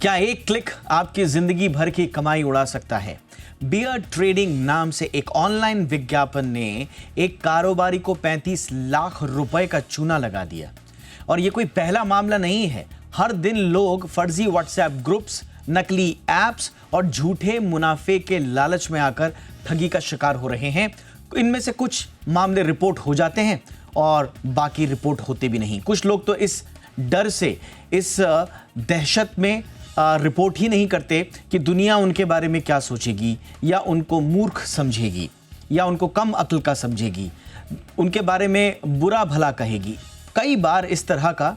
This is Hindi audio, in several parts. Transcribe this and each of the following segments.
क्या एक क्लिक आपकी जिंदगी भर की कमाई उड़ा सकता है? बियर ट्रेडिंग नाम से एक ऑनलाइन विज्ञापन ने एक कारोबारी को 35 लाख रुपए का चूना लगा दिया। और ये कोई पहला मामला नहीं है। हर दिन लोग फर्जी व्हाट्सएप ग्रुप्स, नकली एप्स और झूठे मुनाफे के लालच में आकर ठगी का शिकार हो रहे हैं। इनमें से कुछ मामले रिपोर्ट हो जाते हैं और बाकी रिपोर्ट होते भी नहीं। कुछ लोग तो इस डर से, इस दहशत में रिपोर्ट ही नहीं करते कि दुनिया उनके बारे में क्या सोचेगी, या उनको मूर्ख समझेगी, या उनको कम अक्ल का समझेगी, उनके बारे में बुरा भला कहेगी। कई बार इस तरह का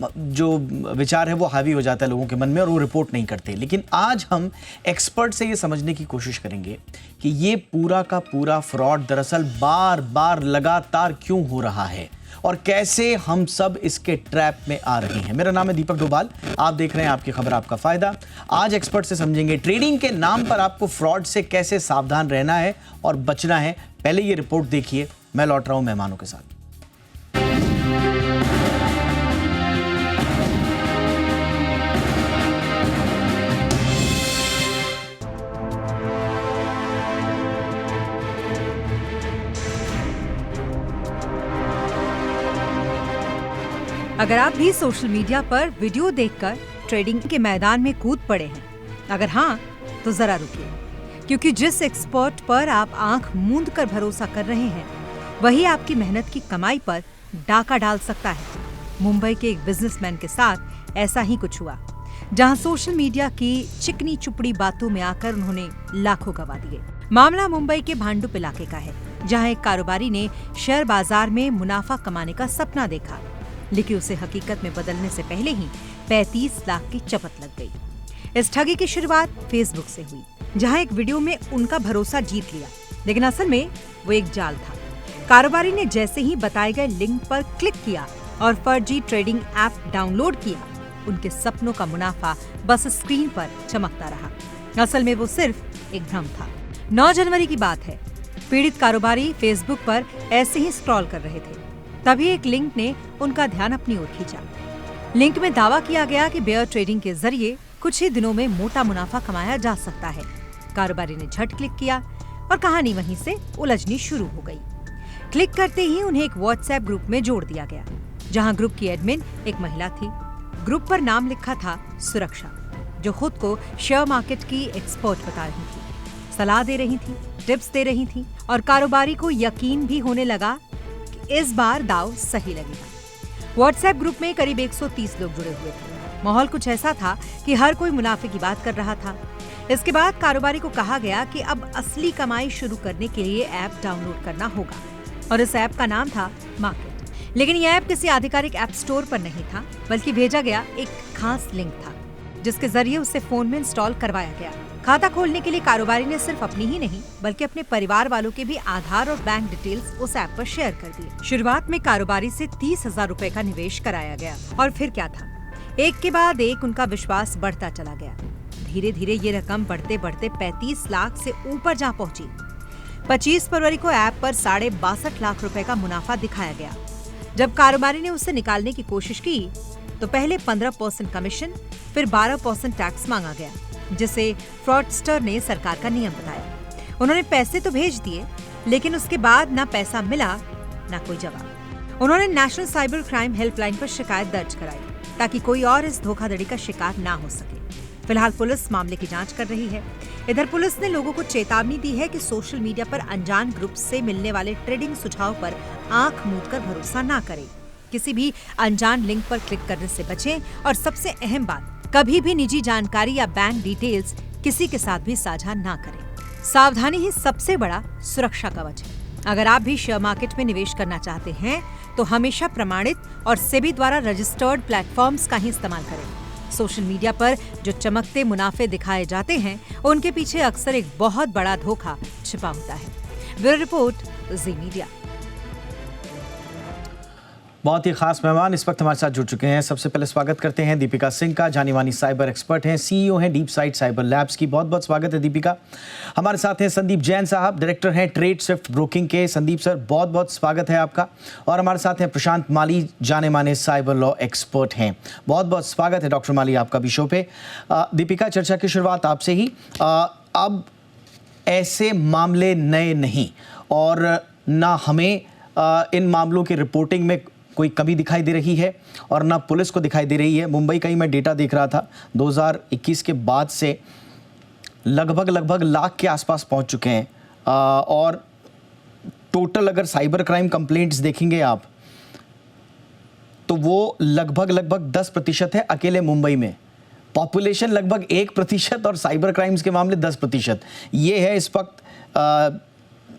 जो विचार है वो हावी हो जाता है लोगों के मन में और वो रिपोर्ट नहीं करते। लेकिन आज हम एक्सपर्ट से ये समझने की कोशिश करेंगे कि ये पूरा का पूरा फ्रॉड दरअसल बार बार लगातार क्यों हो रहा है और कैसे हम सब इसके ट्रैप में आ रहे हैं। मेरा नाम है दीपक डोभाल, आप देख रहे हैं आपकी खबर आपका फायदा। आज एक्सपर्ट से समझेंगे ट्रेडिंग के नाम पर आपको फ्रॉड से कैसे सावधान रहना है और बचना है। पहले ये रिपोर्ट देखिए, मैं लौट रहा हूं मेहमानों के साथ। अगर आप भी सोशल मीडिया पर वीडियो देखकर ट्रेडिंग के मैदान में कूद पड़े हैं, अगर हाँ तो जरा रुकिए, क्योंकि जिस एक्सपर्ट पर आप आंख मूंद कर भरोसा कर रहे हैं वही आपकी मेहनत की कमाई पर डाका डाल सकता है। मुंबई के एक बिजनेसमैन के साथ ऐसा ही कुछ हुआ, जहां सोशल मीडिया की चिकनी चुपड़ी बातों में आकर उन्होंने लाखों गंवा दिए। मामला मुंबई के भांडुप इलाके का है, जहां एक कारोबारी ने शेयर बाजार में मुनाफा कमाने का सपना देखा, लेकिन उसे हकीकत में बदलने से पहले ही 35 लाख की चपत लग गई। इस ठगी की शुरुआत फेसबुक से हुई, जहां एक वीडियो में उनका भरोसा जीत लिया, लेकिन असल में वो एक जाल था। कारोबारी ने जैसे ही बताए गए लिंक पर क्लिक किया और फर्जी ट्रेडिंग ऐप डाउनलोड किया, उनके सपनों का मुनाफा बस स्क्रीन पर चमकता रहा। असल में वो सिर्फ एक भ्रम था। 9 जनवरी की बात है। पीड़ित कारोबारी फेसबुक पर ऐसे ही स्क्रॉल कर रहे थे, तभी एक लिंक ने उनका ध्यान अपनी ओर खींचा। लिंक में दावा किया गया कि बेयर ट्रेडिंग के जरिए कुछ ही दिनों में मोटा मुनाफा कमाया जा सकता है। कारोबारी ने झट क्लिक किया और कहानी वहीं से उलझनी शुरू हो गई। क्लिक करते ही उन्हें एक व्हाट्सएप ग्रुप में जोड़ दिया गया, जहां ग्रुप की एडमिन एक महिला थी। ग्रुप पर नाम लिखा था सुरक्षा, जो खुद को शेयर मार्केट की एक्सपर्ट बता रही थी, सलाह दे रही थी, टिप्स दे रही थी और कारोबारी को यकीन भी होने लगा इस बार दाव सही लगेगा। व्हाट्सएप ग्रुप में करीब 130 लोग जुड़े हुए थे। माहौल कुछ ऐसा था कि हर कोई मुनाफे की बात कर रहा था। इसके बाद कारोबारी को कहा गया कि अब असली कमाई शुरू करने के लिए ऐप डाउनलोड करना होगा, और इस ऐप का नाम था मार्केट। लेकिन यह ऐप किसी आधिकारिक ऐप स्टोर पर नहीं था, बल्कि भेजा गया एक खास लिंक था, जिसके जरिए उसे फोन में इंस्टॉल करवाया गया। खाता खोलने के लिए कारोबारी ने सिर्फ अपनी ही नहीं, बल्कि अपने परिवार वालों के भी आधार और बैंक डिटेल्स उस ऐप पर शेयर कर दिए। शुरुआत में कारोबारी से 30,000 रुपए का निवेश कराया गया, और फिर क्या था, एक के बाद एक उनका विश्वास बढ़ता चला गया। धीरे धीरे ये रकम बढ़ते बढ़ते 35 लाख से ऊपर जा पहुंची। 25 फरवरी को ऐप पर 62.5 लाख रुपए का मुनाफा दिखाया गया। जब कारोबारी ने उससे निकालने की कोशिश की तो पहले 15% कमीशन, फिर 12% टैक्स मांगा गया, जिसे फ्रॉडस्टर ने सरकार का नियम बताया। उन्होंने पैसे तो भेज दिए, लेकिन उसके बाद ना पैसा मिला ना कोई जवाब। उन्होंने नेशनल साइबर क्राइम हेल्पलाइन पर शिकायत दर्ज कराई, ताकि कोई और इस धोखाधड़ी का शिकार ना हो सके। फिलहाल पुलिस मामले की जांच कर रही है। इधर पुलिस ने लोगों को चेतावनी दी है कि सोशल मीडिया पर अनजान ग्रुप से मिलने वाले ट्रेडिंग सुझाव पर आंख मूंदकर भरोसा ना करें। किसी भी अनजान लिंक पर क्लिक करने से बचें, और सबसे अहम बात, कभी भी निजी जानकारी या बैंक डिटेल्स किसी के साथ भी साझा ना करें। सावधानी ही सबसे बड़ा सुरक्षा कवच है। अगर आप भी शेयर मार्केट में निवेश करना चाहते हैं तो हमेशा प्रमाणित और सेबी द्वारा रजिस्टर्ड प्लेटफॉर्म्स का ही इस्तेमाल करें। सोशल मीडिया पर जो चमकते मुनाफे दिखाए जाते हैं, उनके पीछे अक्सर एक बहुत बड़ा धोखा छिपा होता है। ब्यूरो रिपोर्ट, जी मीडिया। बहुत ही खास मेहमान इस वक्त हमारे साथ जुड़ चुके हैं। सबसे पहले स्वागत करते हैं दीपिका सिंह का, जानी मानी साइबर एक्सपर्ट हैं, सीईओ हैं डीप साइट साइबर लैब्स की। बहुत बहुत स्वागत है दीपिका। हमारे साथ हैं संदीप जैन साहब, डायरेक्टर हैं ट्रेड स्विफ्ट ब्रोकिंग के। संदीप सर, बहुत बहुत स्वागत है आपका। और हमारे साथ हैं प्रशांत माली, जाने माने साइबर लॉ एक्सपर्ट हैं। बहुत बहुत स्वागत है डॉक्टर माली आपका भी शो पे। दीपिका, चर्चा की शुरुआत आपसे ही। अब ऐसे मामले नए नहीं और ना हमें इन मामलों की रिपोर्टिंग में कोई कमी दिखाई दे रही है और ना पुलिस को दिखाई दे रही है। मुंबई का ही मैं डेटा देख रहा था, 2021 के बाद से लगभग लाख के आसपास पहुंच चुके हैं। और टोटल अगर साइबर क्राइम कंप्लेंट्स देखेंगे आप तो वो लगभग 10% है अकेले मुंबई में। पॉपुलेशन लगभग 1% और साइबर क्राइम्स के मामले 10%। ये है इस वक्त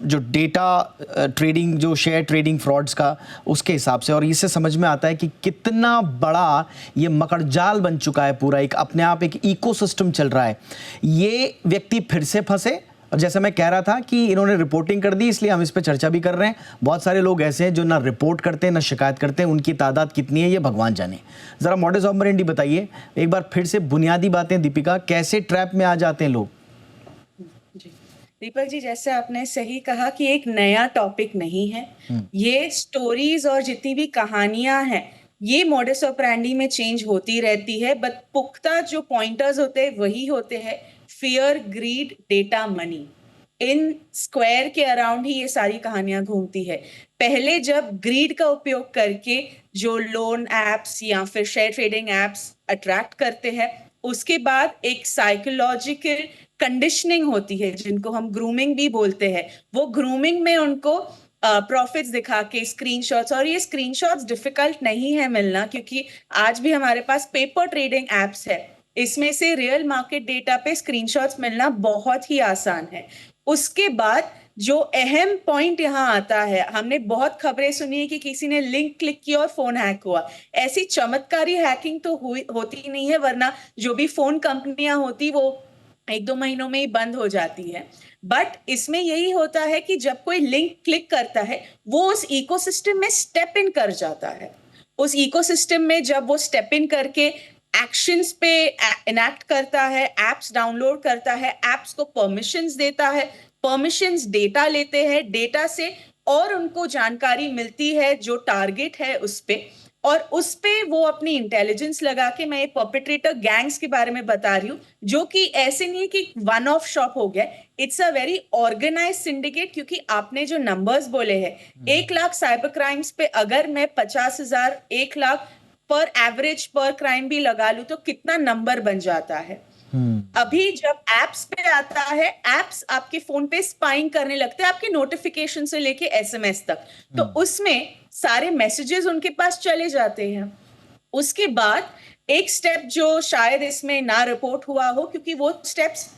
जो डेटा ट्रेडिंग, जो शेयर ट्रेडिंग फ्रॉड्स का, उसके हिसाब से। और इससे समझ में आता है कि कितना बड़ा ये मकड़जाल बन चुका है पूरा, एक अपने आप एक इकोसिस्टम चल रहा है। ये व्यक्ति फिर से फंसे, और जैसे मैं कह रहा था कि इन्होंने रिपोर्टिंग कर दी, इसलिए हम इस पर चर्चा भी कर रहे हैं। बहुत सारे लोग ऐसे हैं जो ना रिपोर्ट करते हैं ना शिकायत करते हैं, उनकी तादाद कितनी है ये भगवान जाने। ज़रा मॉडस ऑपरेंडी बताइए एक बार फिर से, बुनियादी बातें दीपिका, कैसे ट्रैप में आ जाते हैं लोग? दीपक जी, जैसे आपने सही कहा कि एक नया टॉपिक नहीं है। ये स्टोरीज और जितनी भी कहानियां हैं, ये मॉडस ऑपरेंडी में चेंज होती रहती है, बट पुख्ता जो पॉइंटर्स होते हैं वही होते हैं। फियर, ग्रीड, डेटा, मनी, इन स्क्वायर के अराउंड ही ये सारी कहानियां घूमती है। पहले जब ग्रीड का उपयोग करके जो लोन एप्स या फिर शेयर ट्रेडिंग एप्स अट्रैक्ट करते हैं, उसके बाद एक साइकोलॉजिकल कंडीशनिंग होती है जिनको हम ग्रूमिंग भी बोलते हैं। वो ग्रूमिंग में उनको प्रॉफिट्स दिखा के स्क्रीनशॉट्स, और ये स्क्रीनशॉट्स डिफिकल्ट नहीं है मिलना, क्योंकि आज भी हमारे पास पेपर ट्रेडिंग एप्स है, इसमें से रियल मार्केट डेटा पे स्क्रीनशॉट्स मिलना बहुत ही आसान है। उसके बाद जो अहम पॉइंट यहाँ आता है, हमने बहुत खबरें सुनी है कि किसी ने लिंक क्लिक किया और फोन हैक हुआ। ऐसी चमत्कारी हैकिंग तो होती नहीं है, वरना जो भी फोन कंपनियां होती वो 1-2 महीनों में ही बंद हो जाती है। बट इसमें यही होता है कि जब कोई लिंक क्लिक करता है, वो उस इकोसिस्टम में स्टेप इन कर जाता है। उस इकोसिस्टम में जब वो स्टेप इन करके एक्शंस पे इनैक्ट करता है, एप्स डाउनलोड करता है, एप्स को परमिशंस देता है, परमिशंस डेटा लेते हैं, डेटा से और उनको जानकारी मिलती है जो टारगेट है उस पे, और उस पे वो अपनी इंटेलिजेंस लगा के, मैं ये परपेट्रेटर गैंग्स के बारे में बता रही हूँ, जो कि ऐसे नहीं है कि वन ऑफ शॉप हो गया, it's a very organise syndicate. क्योंकि आपने जो नंबर्स बोले हैं, 1 लाख साइबर क्राइम्स पे अगर मैं 50,000, 1 लाख पर एवरेज पर क्राइम भी लगा लूं तो कितना नंबर बन जाता है। अभी जब एप्स पे आता है, एप्स आपके फोन पे स्पाइंग करने लगते हैं, आपके नोटिफिकेशन से लेके एसएमएस तक, तो उसमें सारे मैसेजेस उनके पास चले जाते हैं। उसके बाद एक स्टेप जो शायद इसमें ना रिपोर्ट हुआ हो, क्योंकि वो स्टेप्स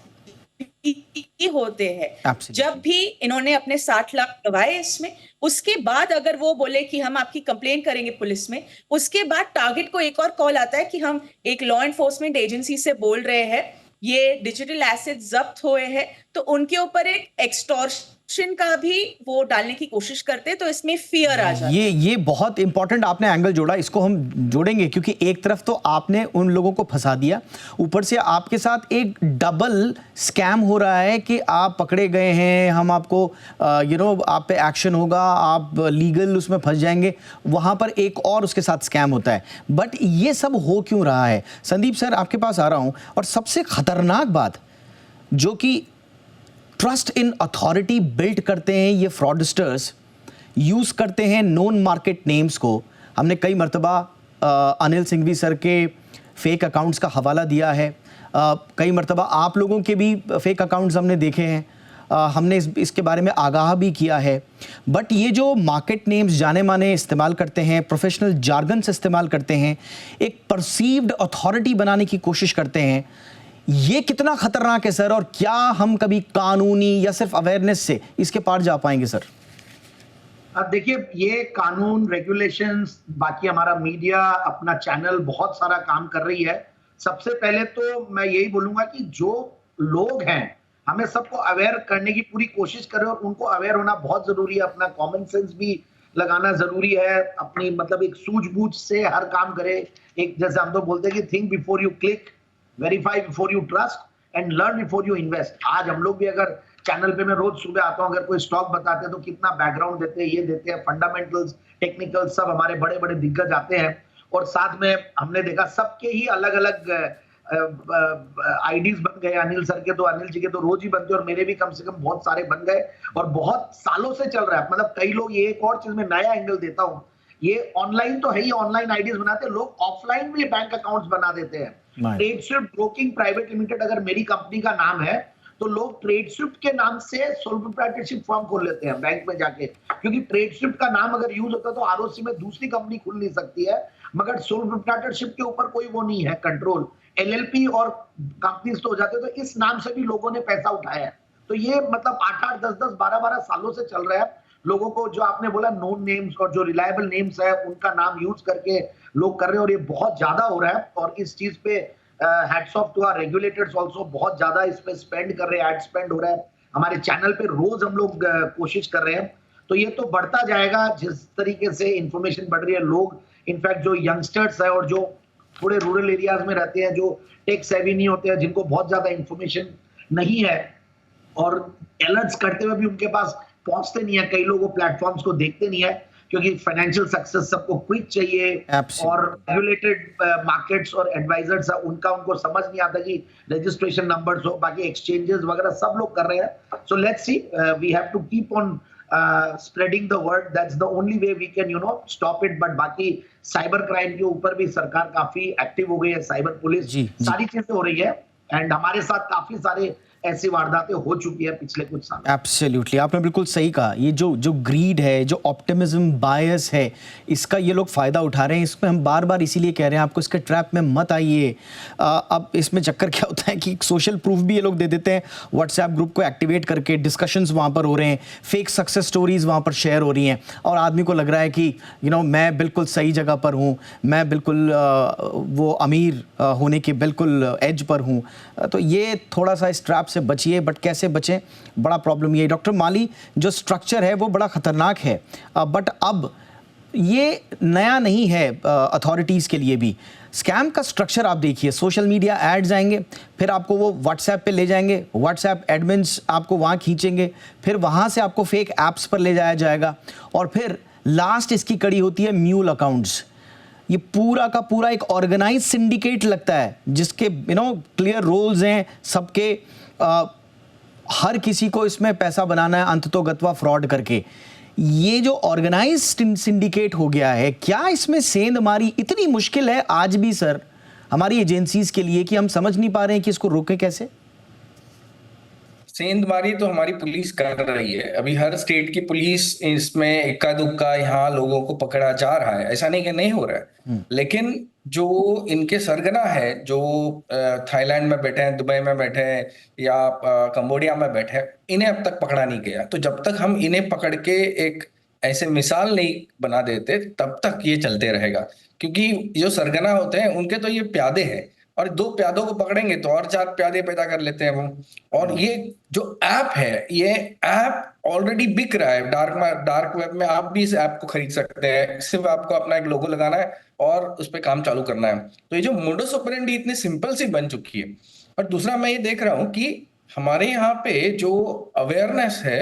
होते हैं जब भी इन्होंने अपने 60 लाख गवाए इसमें, उसके बाद अगर वो बोले कि हम आपकी कंप्लेन करेंगे पुलिस में, उसके बाद टारगेट को एक और कॉल आता है कि हम एक लॉ एनफोर्समेंट एजेंसी से बोल रहे हैं, ये डिजिटल एसेट जब्त हुए हैं, तो उनके ऊपर एक एक्सटॉर्शन का भी वो डालने की कोशिश करते हैं। तो इसमें फियर आ जाता है। ये बहुत इंपॉर्टेंट आपने एंगल जोड़ा, इसको हम जोड़ेंगे, क्योंकि एक तरफ तो आपने उन लोगों को फंसा दिया, ऊपर से आपके साथ एक डबल स्कैम हो रहा है कि आप पकड़े गए हैं, हम आपको आप पे एक्शन होगा, आप लीगल उसमें फंस जाएंगे, वहां पर एक और उसके साथ स्कैम होता है। बट ये सब हो क्यों रहा है? संदीप सर, आपके पास आ रहा हूं। और सबसे खतरनाक बात जो कि ट्रस्ट इन अथॉरिटी बिल्ड करते हैं ये फ्रॉडस्टर्स, यूज करते हैं नोन मार्केट नेम्स को। हमने कई मर्तबा अनिल सिंघवी सर के फेक अकाउंट्स का हवाला दिया है, कई मर्तबा आप लोगों के भी फेक अकाउंट्स हमने देखे हैं, हमने इसके बारे में आगाह भी किया है। बट ये जो मार्केट नेम्स जाने माने इस्तेमाल करते हैं, प्रोफेशनल जार्गन से इस्तेमाल करते हैं, एक परसीव्ड अथॉरिटी बनाने की कोशिश करते हैं, ये कितना खतरनाक है सर? और क्या हम कभी कानूनी या सिर्फ अवेयरनेस से इसके पार जा पाएंगे सर? अब देखिए, ये कानून, रेगुलेशंस, बाकी हमारा मीडिया, अपना चैनल बहुत सारा काम कर रही है। सबसे पहले तो मैं यही बोलूंगा कि जो लोग हैं, हमें सबको अवेयर करने की पूरी कोशिश करें, और उनको अवेयर होना बहुत जरूरी है। अपना कॉमन सेंस भी लगाना जरूरी है, अपनी मतलब एक सूझबूझ से हर काम करे। एक जैसे हम तो बोलते हैं कि think before you click, verify before you trust and learn before you invest. आज हम लोग भी अगर चैनल पे मैं रोज सुबह आता हूँ, अगर कोई स्टॉक बताते हैं तो कितना बैकग्राउंड देते हैं, ये देते हैं, फंडामेंटल्स, टेक्निकल्स, सब हमारे बड़े बड़े दिग्गज आते हैं। और साथ में हमने देखा सबके ही अलग अलग आईडीज बन गए। अनिल सर के तो, अनिल जी के तो रोज ही बनते हैं, और मेरे भी कम से कम बहुत सारे बन गए, और बहुत सालों से चल रहा है। मतलब कई लोग, ये एक और चीज में नया एंगल देता हूँ, ये ऑनलाइन तो है ही, ऑनलाइन आईडीज बनाते हैं लोग, ऑफलाइन भी बैंक अकाउंट्स बना देते हैं। ट्रेडस्विफ्ट ब्रोकिंग प्राइवेट लिमिटेड अगर मेरी कंपनी का नाम है, तो लोग ट्रेडस्विफ्ट के नाम से सोल प्रोप्राइटरशिप फॉर्म खोल लेते हैं बैंक में जाके, क्योंकि ट्रेडस्विफ्ट का नाम अगर यूज होता है तो आरओसी में दूसरी कंपनी खुल नहीं सकती है, मगर सोल प्रोप्राइटरशिप के ऊपर कोई वो नहीं है कंट्रोल, एलएलपी और कंपनीज तो हो जाते हैं। तो इस नाम से भी लोगों ने पैसा उठाया है। तो ये मतलब 8-8, 10-10, 12-12 सालों से चल रहा है। लोगों को, जो आपने बोला नोन नेम्स और जो रिलायबल नेम्स है, उनका नाम यूज करके लोग कर रहे हैं, और ये बहुत ज्यादा हो रहा है। और इस चीज पे hats off to our regulators also, बहुत ज्यादा इस पे स्पेंड कर रहे हैं, एड स्पेंड हो रहा है। हमारे चैनल पे रोज हम लोग कोशिश कर रहे हैं। तो ये तो बढ़ता जाएगा जिस तरीके से इंफॉर्मेशन बढ़ रही है। लोग इनफैक्ट जो यंगस्टर्स है और जो थोड़े रूरल एरियाज में रहते हैं, जो टेक सेवी नहीं होते हैं, जिनको बहुत ज्यादा इंफॉर्मेशन नहीं है, और अलर्ट्स करते हुए भी उनके पास पहुंचते नहीं है, कई लोग वो प्लेटफॉर्म्स को देखते नहीं है, क्योंकि फाइनेंशियल सक्सेस सबको क्विक चाहिए। Absolutely. और रेगुलेटेड मार्केट्स और एडवाइजर्स उनका, उनको समझ नहीं आता कि रजिस्ट्रेशन नंबर्स हो, बाकी एक्सचेंजेस वगैरह सब लोग कर रहे हैं। So let's see, we have to keep on spreading the word. That's the only way we can stop it. But बाकी साइबर क्राइम के ऊपर भी सरकार काफी एक्टिव हो गई है, साइबर पुलिस, जी, जी। सारी चीजें हो रही है। एंड हमारे साथ काफी सारे ऐसी वारदातें हो चुकी है पिछले कुछ साल। एब्सोल्युटली, आपने बिल्कुल सही कहा। ये जो ग्रीड है, जो ऑप्टिमिज्म बायस है, इसका ये लोग फ़ायदा उठा रहे हैं। इसमें हम बार बार इसीलिए कह रहे हैं आपको इसके ट्रैप में मत आइए। अब इसमें चक्कर क्या होता है कि सोशल प्रूफ भी ये लोग दे देते हैं, व्हाट्सएप ग्रुप को एक्टिवेट करके डिस्कशंस वहाँ पर हो रहे हैं, फेक सक्सेस स्टोरीज वहाँ पर शेयर हो रही हैं, और आदमी को लग रहा है कि मैं बिल्कुल सही जगह पर हूँ, मैं बिल्कुल वो अमीर होने के बिल्कुल एज पर हूँ। तो ये थोड़ा सा इस ट्रैप से बचिए। बट कैसे बचें, बड़ा प्रॉब्लम ये है। डॉक्टर माली, जो स्ट्रक्चर है वो बड़ा ख़तरनाक है, बट अब ये नया नहीं है अथॉरिटीज़ के लिए भी। स्कैम का स्ट्रक्चर आप देखिए, सोशल मीडिया एड्स आएंगे, फिर आपको वो व्हाट्सएप पे ले जाएंगे, व्हाट्सएप एडमिन्स आपको वहाँ खींचेंगे, फिर वहाँ से आपको फेक ऐप्स पर ले जाया जाएगा, और फिर लास्ट इसकी कड़ी होती है म्यूल अकाउंट्स। ये पूरा का पूरा एक ऑर्गेनाइज सिंडिकेट लगता है, जिसके क्लियर रोल्स हैं सबके, हर किसी को इसमें पैसा बनाना है अंततोगत्वा फ्रॉड करके। ये जो ऑर्गेनाइज सिंडिकेट हो गया है, क्या इसमें सेंध मारी इतनी मुश्किल है आज भी सर हमारी एजेंसीज के लिए, कि हम समझ नहीं पा रहे हैं कि इसको रोकें कैसे? सेंधमारी तो हमारी पुलिस कर रही है। अभी हर स्टेट की पुलिस इसमें इक्का दुक्का यहाँ लोगों को पकड़ा जा रहा है, ऐसा नहीं कि नहीं हो रहा है। लेकिन जो इनके सरगना है, जो थाईलैंड में बैठे हैं, दुबई में बैठे हैं, या कंबोडिया में बैठे हैं, इन्हें अब तक पकड़ा नहीं गया। तो जब तक हम इन्हें पकड़ के एक ऐसे मिसाल नहीं बना देते, तब तक ये चलते रहेगा। क्योंकि जो सरगना होते हैं उनके तो ये प्यादे हैं, और 2 प्यादों को पकड़ेंगे तो और 4 प्यादे पैदा कर लेते हैं वो। और ये जो ऐप है, ये ऐप ऑलरेडी बिक रहा है डार्क वेब में। आप भी इस ऐप को खरीद सकते हैं, सिर्फ आपको अपना एक लोगो लगाना है और उस पर काम चालू करना है। तो ये जो मोडस ऑपरेंडी इतनी सिंपल सी बन चुकी है। और दूसरा मैं ये देख रहा हूँ कि हमारे यहाँ पे जो अवेयरनेस है,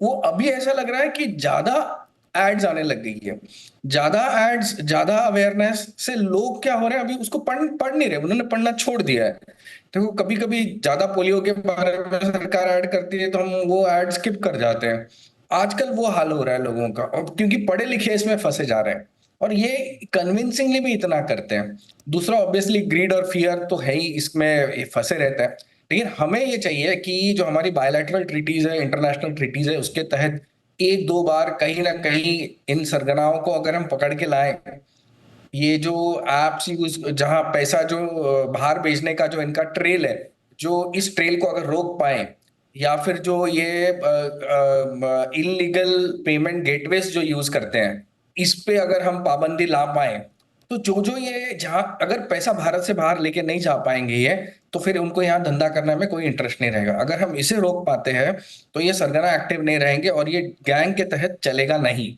वो अभी ऐसा लग रहा है कि ज्यादा एड्स आने लग गई है। ज्यादा एड्स, ज्यादा अवेयरनेस से लोग क्या हो रहे हैं, अभी उसको पढ़ नहीं रहे, उन्होंने पढ़ना छोड़ दिया है। तो कभी कभी ज्यादा पोलियो के बारे में सरकार ऐड करती है तो हम वो ऐड स्किप कर जाते हैं। आजकल वो हाल हो रहा है लोगों का, और क्योंकि पढ़े लिखे इसमें फंसे जा रहे हैं, और ये कन्विंसिंगली भी इतना करते हैं। दूसरा ऑब्वियसली ग्रीड और फियर तो है ही, इसमें फंसे रहता है। लेकिन हमें ये चाहिए कि जो हमारी बायलैटरल ट्रीटीज है, इंटरनेशनल ट्रीटीज है, उसके तहत 1-2 बार कहीं ना कहीं इन सरगनाओं को अगर हम पकड़ के लाएं, ये जो ऐप्स यूज, जहां पैसा जो बाहर भेजने का जो इनका ट्रेल है, जो इस ट्रेल को अगर रोक पाए, या फिर जो ये इलीगल पेमेंट गेटवेज जो यूज करते हैं, इस पे अगर हम पाबंदी ला पाए, तो जो ये जहां अगर पैसा भारत से बाहर लेके नहीं जा पाएंगे ये, तो फिर उनको यहाँ धंधा करने में कोई इंटरेस्ट नहीं रहेगा। अगर हम इसे रोक पाते हैं तो ये सरगना एक्टिव नहीं रहेंगे और ये गैंग के तहत चलेगा नहीं।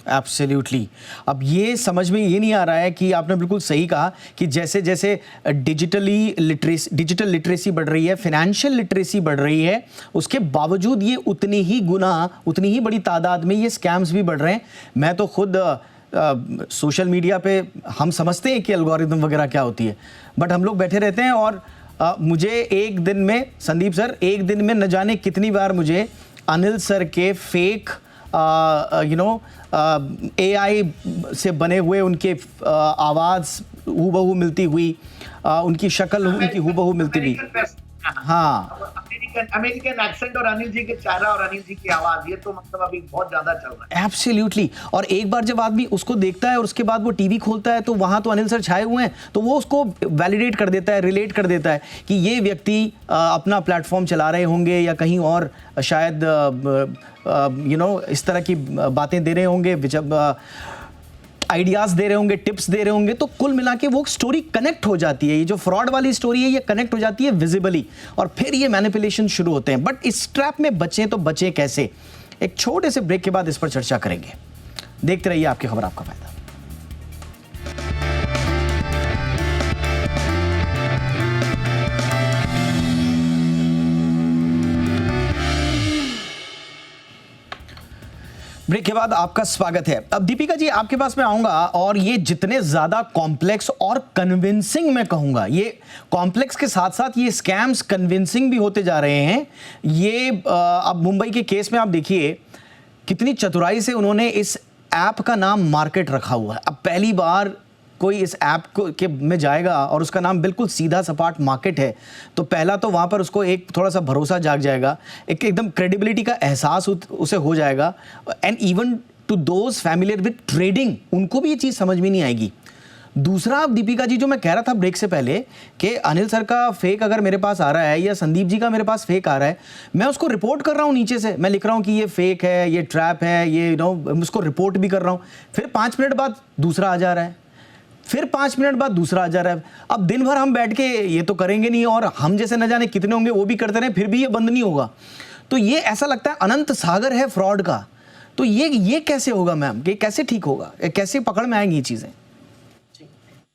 एब्सोल्युटली। अब ये समझ में ये नहीं आ रहा है कि आपने बिल्कुल सही कहा कि जैसे जैसे डिजिटल लिटरेसी बढ़ रही है, फाइनेंशियल लिटरेसी बढ़ रही है, उसके बावजूद ये उतनी ही बड़ी तादाद में ये स्कैम्स भी बढ़ रहे हैं। मैं तो खुद सोशल मीडिया पे हम समझते हैं कि एल्गोरिदम वगैरह क्या होती है, बट हम लोग बैठे रहते हैं और मुझे एक दिन में, संदीप सर, एक दिन में न जाने कितनी बार मुझे अनिल सर के फेक AI से बने हुए उनके आवाज़ हूबहू मिलती हुई, उनकी शक्ल उनकी हूबहू मिलती हुई, हाँ, अमेरिकन एक्सेंट और अनिल जी के चेहरा और अनिल जी की आवाज, ये तो मतलब अभी बहुत ज्यादा चल रहा है। एब्सोल्युटली। और एक बार जब आदमी उसको देखता है और उसके बाद वो टीवी खोलता है तो वहां तो अनिल सर छाए हुए हैं, तो वो उसको वैलिडेट कर देता है, रिलेट कर देता है कि ये व्यक्ति अपना प्लेटफॉर्म चला रहे होंगे या कहीं और शायद इस तरह की बातें दे रहे होंगे, जब आइडियाज़ दे रहे होंगे, टिप्स दे रहे होंगे, तो कुल मिला के वो स्टोरी कनेक्ट हो जाती है। ये जो फ्रॉड वाली स्टोरी है ये कनेक्ट हो जाती है विजिबली, और फिर ये मैनिपुलेशन शुरू होते हैं। बट इस ट्रैप में बचें तो बचें कैसे? एक छोटे से ब्रेक के बाद इस पर चर्चा करेंगे। देखते रहिए आपकी खबर आपका फायदा। ब्रेक के बाद आपका स्वागत है। अब दीपिका जी, आपके पास मैं आऊंगा, और ये जितने ज्यादा कॉम्प्लेक्स और कन्विंसिंग, मैं कहूंगा ये कॉम्प्लेक्स के साथ साथ ये स्कैम्स कन्विंसिंग भी होते जा रहे हैं। ये अब मुंबई के केस में आप देखिए कितनी चतुराई से उन्होंने इस ऐप का नाम मार्केट रखा हुआ है। अब पहली बार कोई इस ऐप के में जाएगा और उसका नाम बिल्कुल सीधा सपाट मार्केट है, तो पहला तो वहाँ पर उसको एक थोड़ा सा भरोसा जाग जाएगा, एक एकदम क्रेडिबिलिटी का एहसास उसे हो जाएगा। And even to those familiar with trading, उनको भी ये चीज़ समझ में नहीं आएगी। दूसरा, अब दीपिका जी, जो मैं कह रहा था ब्रेक से पहले कि अनिल सर का फेक अगर मेरे पास आ रहा है या संदीप जी का मेरे पास फेक आ रहा है, मैं उसको रिपोर्ट कर रहा हूँ नीचे से, मैं लिख रहा हूँ कि ये फेक है, ये ट्रैप है, ये उसको रिपोर्ट भी कर रहा हूँ। फिर 5 मिनट बाद दूसरा आ जा रहा है, फिर 5 मिनट बाद दूसरा आ जा रहा है। अब दिन भर हम बैठ के ये तो करेंगे नहीं, और हम जैसे न जाने कितने होंगे वो भी करते रहे, फिर भी ये बंद नहीं होगा। तो ये ऐसा लगता है अनंत सागर है फ्रॉड का। तो ये कैसे होगा मैम? ये कैसे ठीक होगा? कैसे पकड़ में आएंगी ये चीजें?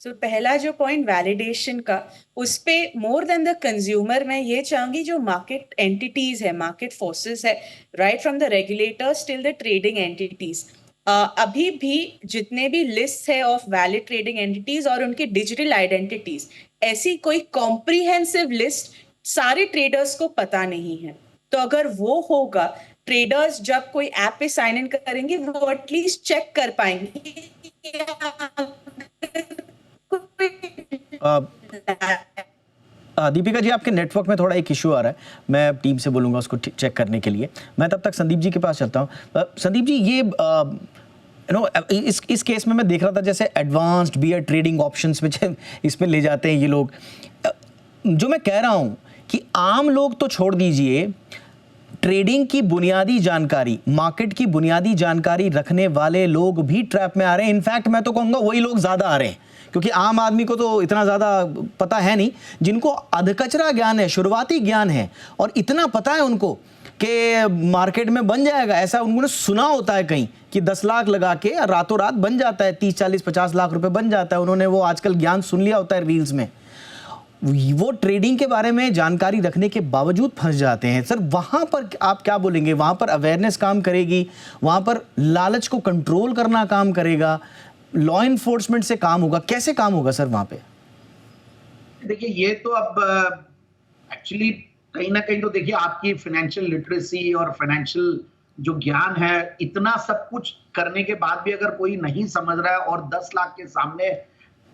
पहला जो पॉइंट वैलिडेशन का, उस पे मोर देन द कंज्यूमर मैं ये चाहूंगी जो मार्केट एंटिटीज है, मार्केट फोर्सेस है, right from the regulators till the trading entities, अभी भी जितने भी लिस्ट है ऑफ वैलिड ट्रेडिंग एंटिटीज और उनकी डिजिटल आइडेंटिटीज, ऐसी कोई कॉम्प्रिहेंसिव लिस्ट सारे ट्रेडर्स को पता नहीं है। तो अगर वो होगा, ट्रेडर्स जब कोई ऐप पे साइन इन करेंगे वो एटलीस्ट चेक कर पाएंगे। दीपिका जी, आपके नेटवर्क में थोड़ा एक इशू आ रहा है, मैं टीम से बोलूँगा उसको चेक करने के लिए। मैं तब तक संदीप जी के पास चलता हूँ। संदीप जी, ये इस केस में मैं देख रहा था जैसे एडवांस्ड बियर ट्रेडिंग ऑप्शंस में इसमें ले जाते हैं ये लोग। जो मैं कह रहा हूँ कि आम लोग तो छोड़ दीजिए, ट्रेडिंग की बुनियादी जानकारी, मार्केट की बुनियादी जानकारी रखने वाले लोग भी ट्रैप में आ रहे हैं। इनफैक्ट मैं तो कहूँगा वही लोग ज़्यादा आ रहे हैं, क्योंकि आम आदमी को तो इतना ज़्यादा पता है नहीं। जिनको अधकचरा ज्ञान है, शुरुआती ज्ञान है, और इतना पता है उनको कि मार्केट में बन जाएगा, ऐसा उन्होंने सुना होता है कहीं कि 10 लाख लगा के रातों रात बन जाता है, 30, 40, 50 लाख रुपए बन जाता है। उन्होंने वो आजकल ज्ञान सुन लिया होता है रील्स में। वो ट्रेडिंग के बारे में जानकारी रखने के बावजूद फंस जाते हैं। सर, वहाँ पर आप क्या बोलेंगे? वहाँ पर अवेयरनेस काम करेगी, वहाँ पर लालच को कंट्रोल करना काम करेगा, लॉ इन्फोर्समेंट से काम होगा, कैसे काम होगा सर वहाँ पे? देखिए, ये तो अब एक्चुअली कहीं ना कहीं तो देखिए, आपकी फाइनेंशियल लिटरेसी और फाइनेंशियल जो ज्ञान है, इतना सब कुछ करने के बाद भी अगर कोई नहीं समझ रहा है और 10 लाख के सामने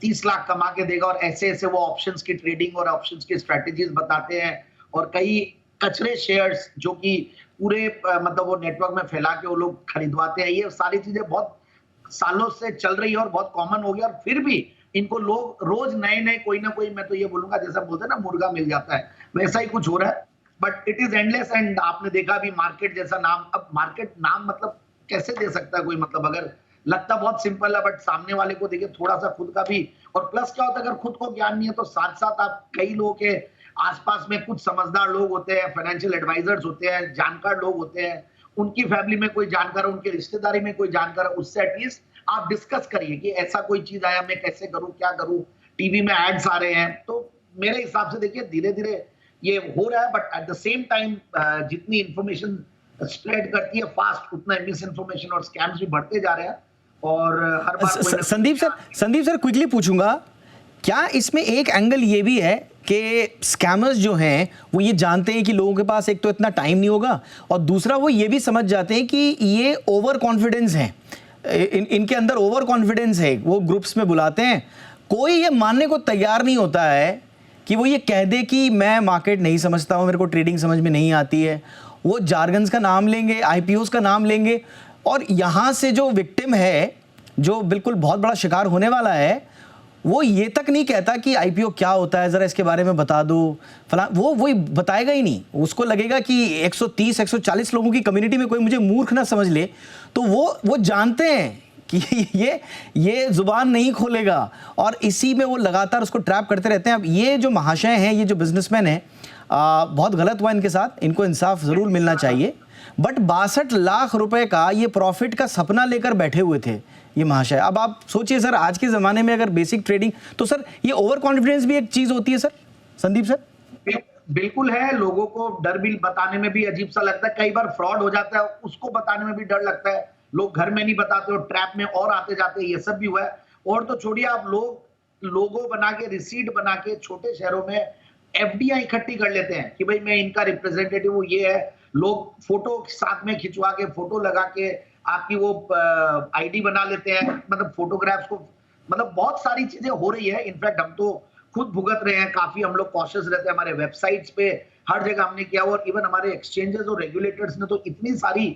30 लाख कमा के देगा, और ऐसे ऐसे वो ऑप्शंस की ट्रेडिंग और ऑप्शंस की स्ट्रेटेजीज बताते हैं, और कई कचरे शेयर्स जो कि पूरे मतलब वो नेटवर्क में फैला के वो लोग खरीदवाते हैं। ये सारी चीजें बहुत सालों से चल रही है और बहुत कॉमन हो गया, और फिर भी इनको लोग रोज नए नए कोई ना कोई, मैं तो ये बोलूंगा जैसा बोलते हैं ना, मुर्गा मिल जाता है, वैसा ही कुछ हो रहा है। But it is endless. And आपने देखा भी मार्केट जैसा नाम, अब मार्केट नाम मतलब कैसे दे सकता है कोई? मतलब अगर लगता बहुत सिंपल है, बट सामने वाले को देखिए थोड़ा सा खुद का भी, और प्लस क्या होता है, अगर खुद को ज्ञान नहीं है तो साथ साथ आप कई लोगों के आसपास में कुछ समझदार लोग होते हैं, फाइनेंशियल एडवाइजर्स होते हैं, जानकार लोग होते हैं, उनकी फैमिली में कोई जानकार है, उनके रिश्तेदारी में कोई जानकार है, उससे एटलीस्ट आप डिस्कस करिए कि ऐसा कोई चीज आया, मैं कैसे करूं, क्या करूं, टीवी में एड्स आ रहे हैं। तो मेरे हिसाब से देखिए धीरे धीरे ये हो रहा है, but at the same time जितनी इंफॉर्मेशन स्प्रेड करती है फास्ट, उतना मिस इन्फॉर्मेशन और स्कैम्स भी बढ़ते जा रहे हैं। और हर बार संदीप सर क्विकली पूछूंगा, क्या इसमें एक एंगल ये भी है कि स्कैमर्स जो हैं वो ये जानते हैं कि लोगों के पास एक तो इतना टाइम नहीं होगा, और दूसरा वो ये भी समझ जाते हैं कि ये ओवर कॉन्फिडेंस है, इनके अंदर ओवर कॉन्फिडेंस है, वो ग्रुप्स में बुलाते हैं, कोई ये मानने को तैयार नहीं होता है कि वो ये कह दे कि मैं मार्केट नहीं समझता हूँ, मेरे को ट्रेडिंग समझ में नहीं आती है। वो जार्गन्स का नाम लेंगे, आईपीओस का नाम लेंगे, और यहाँ से जो विक्टिम है, जो बिल्कुल बहुत बड़ा शिकार होने वाला है, वो ये तक नहीं कहता कि आईपीओ क्या होता है, ज़रा इसके बारे में बता दो फला, वो बताएगा ही नहीं। उसको लगेगा कि 130 140 लोगों की कम्युनिटी में कोई मुझे मूर्ख ना समझ ले, तो वो जानते हैं कि ये जुबान नहीं खोलेगा, और इसी में वो लगातार उसको ट्रैप करते रहते हैं। अब ये जो महाशय हैं, ये जो बिजनेसमैन हैं, बहुत गलत हुआ इनके साथ, इनको इंसाफ ज़रूर मिलना चाहिए। बट 62 लाख रुपए का ये प्रॉफिट का सपना लेकर बैठे हुए थे ये महाशय। अब आप सोचिए सर, आज के ज़माने में अगर बेसिक ट्रेडिंग, तो सर ये ओवर कॉन्फिडेंस भी एक चीज़ होती है सर, संदीप सर? बिल्कुल है, लोगों को डर भी बताने में भी अजीब सा लगता है, कई बार फ्रॉड हो जाता है, उसको बताने में भी डर लगता है, लोग घर में नहीं बताते और ट्रैप में और आते जाते हैं, ये सब भी हुआ है। और तो छोड़िए, आप लोगो बना के, रिसीट बना के छोटे शहरों में एफडीआई इकट्ठी कर लेते हैं कि भाई मैं इनका रिप्रेजेंटेटिव हूँ, ये है। लोग फोटो साथ में खिंचवा के, फोटो लगा के आपकी वो आईडी बना लेते हैं, मतलब फोटोग्राफ्स को, मतलब बहुत सारी चीजें हो रही है। इनफैक्ट हम तो खुद भुगत रहे हैं, काफी हम लोग कॉशियस रहते हैं, हमारे वेबसाइट्स पे हर जगह हमने किया, और इवन हमारे एक्सचेंजेस और रेगुलेटर्स ने तो इतनी सारी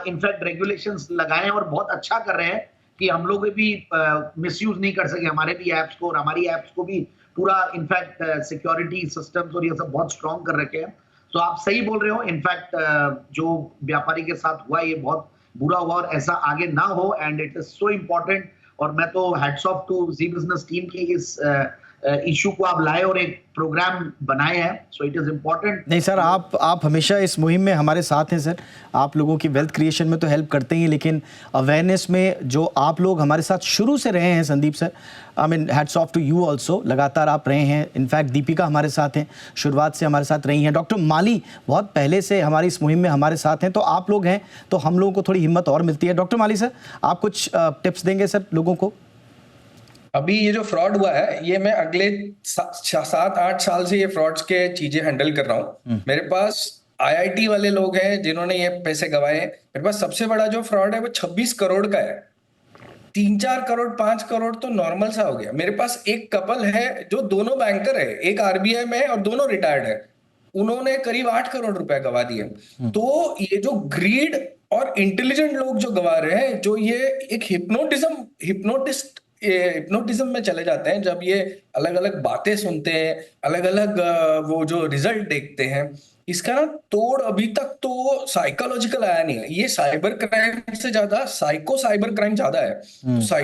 इनफैक्ट रेगुलेशंस लगाए हैं और बहुत अच्छा कर रहे हैं कि हम लोग भी मिसयूज नहीं कर सके हमारे भी ऐप्स को, और हमारी ऐप्स को भी पूरा इनफैक्ट सिक्योरिटी सिस्टम्स और ये सब बहुत स्ट्रॉन्ग कर रखे हैं। तो आप सही बोल रहे हो, इनफैक्ट जो व्यापारी के साथ हुआ ये बहुत बुरा हुआ, और ऐसा आगे ना हो, and it is so important. और मैं तो hats off to Zee business team की, इस इशू को आप लाए और एक प्रोग्राम बनाए हैं, सो इट इज इम्पोर्टेंट। नहीं सर, आप हमेशा इस मुहिम में हमारे साथ हैं सर, आप लोगों की वेल्थ क्रिएशन में तो हेल्प करते ही हैं, लेकिन अवेयरनेस में जो आप लोग हमारे साथ शुरू से रहे हैं Sandeep sir, I mean hats off to you also, लगातार आप रहे हैं। इनफैक्ट दीपिका हमारे साथ हैं, शुरुआत से हमारे साथ रही हैं, डॉक्टर माली बहुत पहले से हमारी इस मुहिम में हमारे साथ हैं, तो आप लोग हैं तो हम लोगों को थोड़ी हिम्मत और मिलती है। डॉक्टर माली सर, आप कुछ टिप्स देंगे सर लोगों को? अभी ये जो फ्रॉड हुआ है, ये मैं अगले 7-8 साल से ये फ्रॉड्स के चीजें हैंडल कर रहा हूँ। मेरे पास आईआईटी वाले लोग हैं जिन्होंने ये पैसे गंवाए हैं। मेरे पास सबसे बड़ा जो फ्रॉड है वो 26 करोड़ का है। 3-4 करोड़ 5 करोड़ तो नॉर्मल सा हो गया। मेरे पास एक कपल है जो दोनों बैंकर है, एक आरबीआई में है और दोनों रिटायर्ड है, उन्होंने करीब 8 करोड़ रुपए गंवा दिए। तो ये जो ग्रीड और इंटेलिजेंट लोग जो गंवा रहे हैं, जो ये एक हिप्नोटिज्म में चले जाते हैं, जब ये अलग अलग बातें सुनते हैं, अलग अलग वो जो रिजल्ट देखते हैं, इसका ना तोड़ अभी तक तो साइकोलॉजिकल आया नहीं है। ये साइबर क्राइम से ज्यादा साइबर क्राइम ज्यादा है।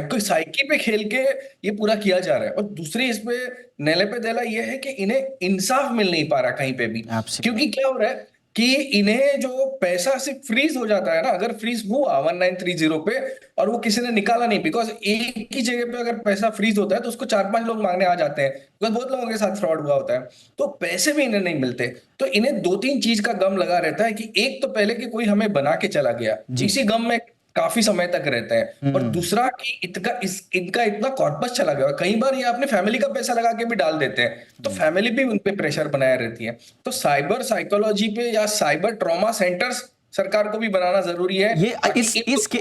तो साइकी पे खेल के ये पूरा किया जा रहा है। और दूसरी इस पे नेले पे देला ये है कि इन्हें इंसाफ मिल नहीं पा रहा कहीं पे भी। क्योंकि क्या हो रहा है कि इन्हें जो पैसा सिर्फ फ्रीज हो जाता है ना, अगर फ्रीज हुआ 1930 पे और वो किसी ने निकाला नहीं, बिकॉज एक ही जगह पे अगर पैसा फ्रीज होता है तो उसको 4-5 लोग मांगने आ जाते हैं, बिकॉज बहुत लोगों के साथ फ्रॉड हुआ होता है, तो पैसे भी इन्हें नहीं मिलते। तो इन्हें 2-3 चीज का गम लगा रहता है कि एक तो पहले कि कोई हमें बना के चला गया, इसी गम में काफी समय तक रहते हैं, और दूसरा कि इनका इतना कॉर्पस चला गया। कई बार ये अपने फैमिली का पैसा लगा के भी डाल देते हैं, तो फैमिली भी उन पे प्रेशर बनाया रहती है। तो साइबर साइकोलॉजी पे या साइबर ट्रॉमा सेंटर्स सरकार को भी बनाना जरूरी है। ये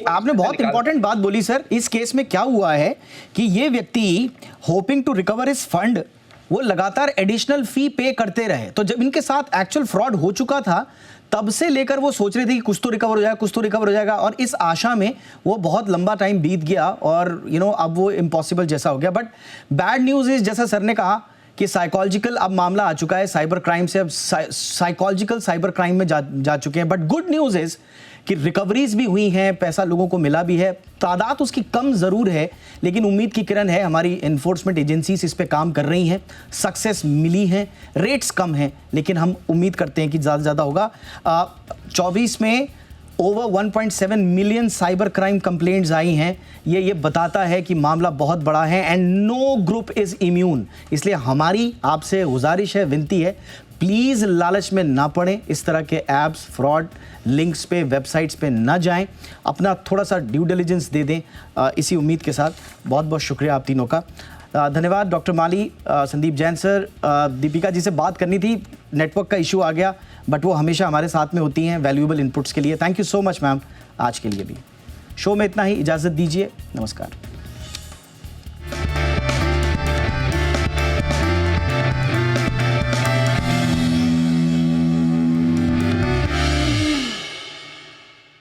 आपने बहुत इंपॉर्टेंट बात बोली सर। इस केस में क्या हुआ है कि ये व्यक्ति hoping to recover his fund, वो लगातार एडिशनल फी पे करते रहे, तो जब इनके साथ एक्चुअल फ्रॉड हो चुका था तब से लेकर वो सोच रहे थे कि कुछ तो रिकवर हो जाएगा, कुछ तो रिकवर हो जाएगा, और इस आशा में वो बहुत लंबा टाइम बीत गया और अब वो इम्पॉसिबल जैसा हो गया। बट बैड न्यूज़ इज, जैसा सर ने कहा कि साइकोलॉजिकल अब मामला आ चुका है, साइबर क्राइम से अब साइकोलॉजिकल साइबर क्राइम में जा चुके हैं। बट गुड न्यूज़ इज कि रिकवरीज भी हुई हैं, पैसा लोगों को मिला भी है, तादाद उसकी कम ज़रूर है, लेकिन उम्मीद की किरण है। हमारी इन्फोर्समेंट एजेंसीज इस पे काम कर रही हैं, सक्सेस मिली है, रेट्स कम हैं, लेकिन हम उम्मीद करते हैं कि ज़्यादा से ज़्यादा होगा। 24 में over 1.7 million cyber crime complaints आई हैं। ये बताता है कि मामला बहुत बड़ा है and no group is immune. इसलिए हमारी आपसे गुजारिश है, विनती है, प्लीज़ लालच में ना पड़ें, इस तरह के ऐप्स, फ्रॉड लिंक्स पे, वेबसाइट्स पे ना जाएं, अपना थोड़ा सा ड्यू डिलिजेंस दे दें। इसी उम्मीद के साथ बहुत बहुत शुक्रिया आप तीनों का। धन्यवाद डॉक्टर माली, संदीप जैन सर। दीपिका जी से बात करनी थी, नेटवर्क का इशू आ गया, बट वो हमेशा हमारे साथ में होती हैं वैल्यूएबल इनपुट्स के लिए। Thank you so much ma'am, आज के लिए भी। शो में इतना ही, इजाज़त दीजिए, नमस्कार।